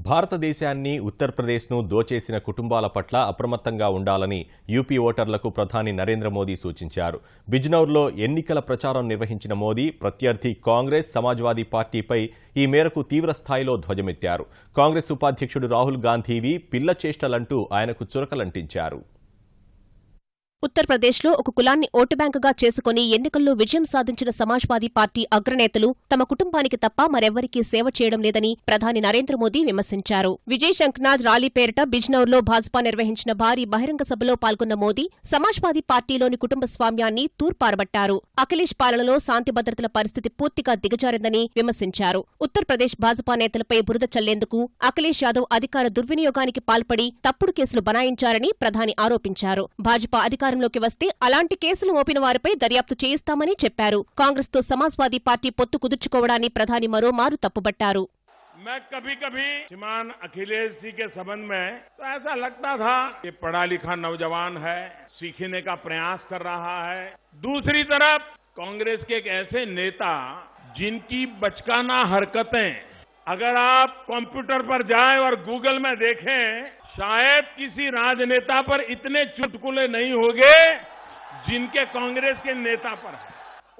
భారతదేశాన్ని ఉత్తరప్రదేశ్ను దోచేసిన కుటుంబాల పట్ల అప్రమత్తంగా ఉండాలని యూపీ ఓటర్లకు ప్రధాని నరేంద్ర మోదీ సూచించారు. బిజ్నౌర్లో ఎన్నికల ప్రచారం నిర్వహించిన మోదీ ప్రత్యర్థి కాంగ్రెస్, సమాజ్వాదీ పార్టీపై ఈ మేరకు తీవ్ర స్థాయిలో ధ్వజమెత్తారు. కాంగ్రెస్ ఉపాధ్యక్షుడు రాహుల్ గాంధీవి పిల్ల చేష్టలంటూ ఆయనకు చురకలంటించారు. ఉత్తరప్రదేశ్లో ఒక కులాన్ని ఓటు బ్యాంకుగా చేసుకుని ఎన్నికల్లో విజయం సాధించిన సమాజ్వాదీ పార్టీ అగ్రనేతలు తమ కుటుంబానికి తప్ప మరెవ్వరికీ సేవ చేయడం లేదని ప్రధాని నరేంద్ర మోదీ విమర్శించారు. విజయ్ శంఖనాథ్ ర్యాలీ పేరిట బిజ్నౌర్లో భాజపా నిర్వహించిన భారీ బహిరంగ సభలో పాల్గొన్న మోదీ సమాజ్వాదీ పార్టీలోని కుటుంబ స్వామ్యాన్ని తూర్పారబట్టారు. అఖిలేష్ పాలనలో శాంతి భద్రతల పరిస్థితి పూర్తిగా దిగజారిందని విమర్శించారు. ఉత్తరప్రదేశ్ భాజపా నేతలపై బురద చల్లేందుకు అఖిలేష్ యాదవ్ అధికార దుర్వినియోగానికి పాల్పడి తప్పుడు కేసులు బనాయించారని ప్రధాని ఆరోపించారు. భాజపా అధికారంలోకి వస్తే అలాంటి కేసులు మోపిన వారిపై దర్యాప్తు చేయిస్తామని చెప్పారు. కాంగ్రెస్తో సమాజ్వాదీ పార్టీ పొత్తు కుదుర్చుకోవడాన్ని ప్రధాని మరోమారు తప్పుబట్టారు. मैं कभी-कभी श्रीमान अखिलेश जी के संबंध में तो ऐसा लगता था कि पढ़ा लिखा नौजवान है, सीखने का प्रयास कर रहा है। दूसरी तरफ कांग्रेस के एक ऐसे नेता जिनकी बचकाना हरकतें अगर आप कंप्यूटर पर जाएं और गूगल में देखें, शायद किसी राजनेता पर इतने चुटकुले नहीं होंगे जिनके कांग्रेस के नेता पर है।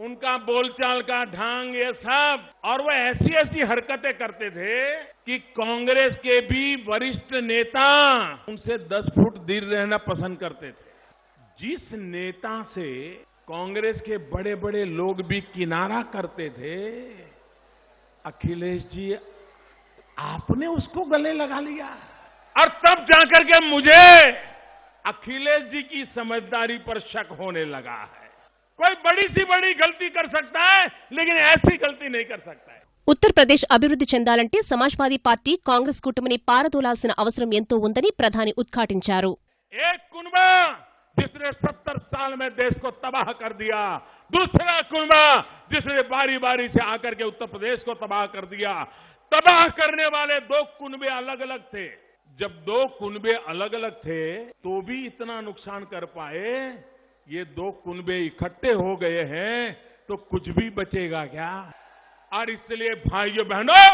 उनका बोलचाल का ढंग, ये सब, और वो ऐसी ऐसी हरकतें करते थे कि कांग्रेस के भी वरिष्ठ नेता उनसे 10 फुट दूर रहना पसंद करते थे। जिस नेता से कांग्रेस के बड़े बड़े लोग भी किनारा करते थे, अखिलेश जी आपने उसको गले लगा लिया। और तब जाकर के मुझे अखिलेश जी की समझदारी पर शक होने लगा है। कोई बड़ी सी बड़ी गलती कर सकता है, लेकिन ऐसी गलती नहीं कर सकता है। ఉత్తరప్రదేశ్ అభివృద్ధి చెందాలంటే సమాజ్వాదీ పార్టీ కాంగ్రెస్ కూటమిని పారదోలాల్సిన అవసరం ఎంతో ఉందని ప్రధాని ఉద్ఘాటించారు. एक कुनबा जिसने 70 साल में देश को तबाह कर दिया, दूसरा कुनबा जिसने बारी बारी से आकर के उत्तर प्रदेश को तबाह कर दिया। तबाह करने वाले 2 कुनबे अलग अलग थे। जब 2 कुनबे अलग अलग थे तो भी इतना नुकसान कर पाए, ये 2 कुनबे इकट्ठे हो गए हैं तो कुछ भी बचेगा क्या? और इसलिए भाइयों बहनों,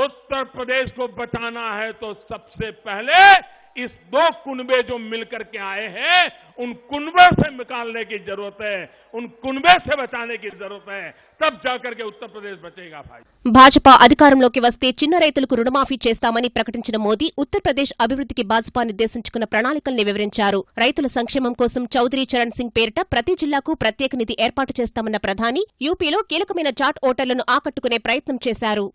उत्तर प्रदेश को बचाना है तो सबसे पहले इस 2 कुनबे जो मिलकर के आए हैं, उन कुनबे से निकालने की जरूरत है, उन कुनबे से बचाने की जरूरत है, तब जाकर के उत्तर प्रदेश बचेगा भाई। భాజపా అధికారంలోకి వస్తే చిన్న రైతులకు రుణమాఫీ చేస్తామని ప్రకటించిన మోదీ ఉత్తరప్రదేశ్ అభివృద్ధికి భాజపా నిర్దేశించుకున్న ప్రణాళికల్ని వివరించారు. రైతుల సంక్షేమం కోసం చౌదరి చరణ్ సింగ్ పేరిట ప్రతి జిల్లాకు ప్రత్యేక నిధి ఏర్పాటు చేస్తామన్న ప్రధాని యూపీలో కీలకమైన జాట్ ఓటర్లను ఆకట్టుకునే ప్రయత్నం చేశారు.